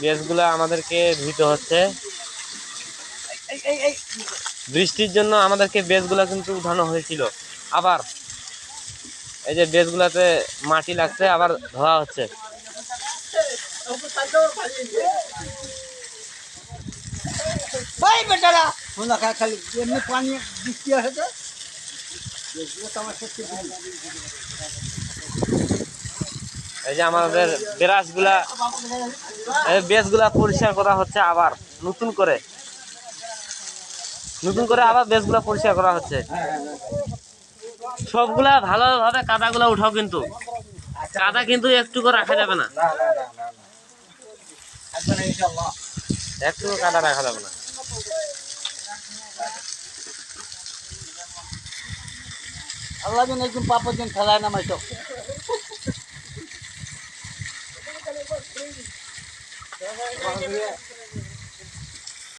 বেজগুলা আমাদেরকে ধুইতে হচ্ছে। বৃষ্টির জন্য আমাদেরকে বেজগুলা কিন্তু উঠানো হয়েছিল, আবার এই যে বেজগুলাতে মাটি লাগছে, আবার ধোয়া হচ্ছে। খালি এমনি পানি বৃষ্টি হয়েছে। এই যে আমাদের বেজগুলা পরিষ্কার করা হচ্ছে, আবার নতুন করে আবার বেজগুলা পরিষ্কার করা হচ্ছে। সবগুলা ভালোভাবে কাদাগুলা উঠাও, কিন্তু কাদা কিন্তু একটুকু রাখা যাবে না, একটু কাদা রাখা যাবে না। আল্লাহ যেন একদম পাপের দিন খেলায় নামাইতো।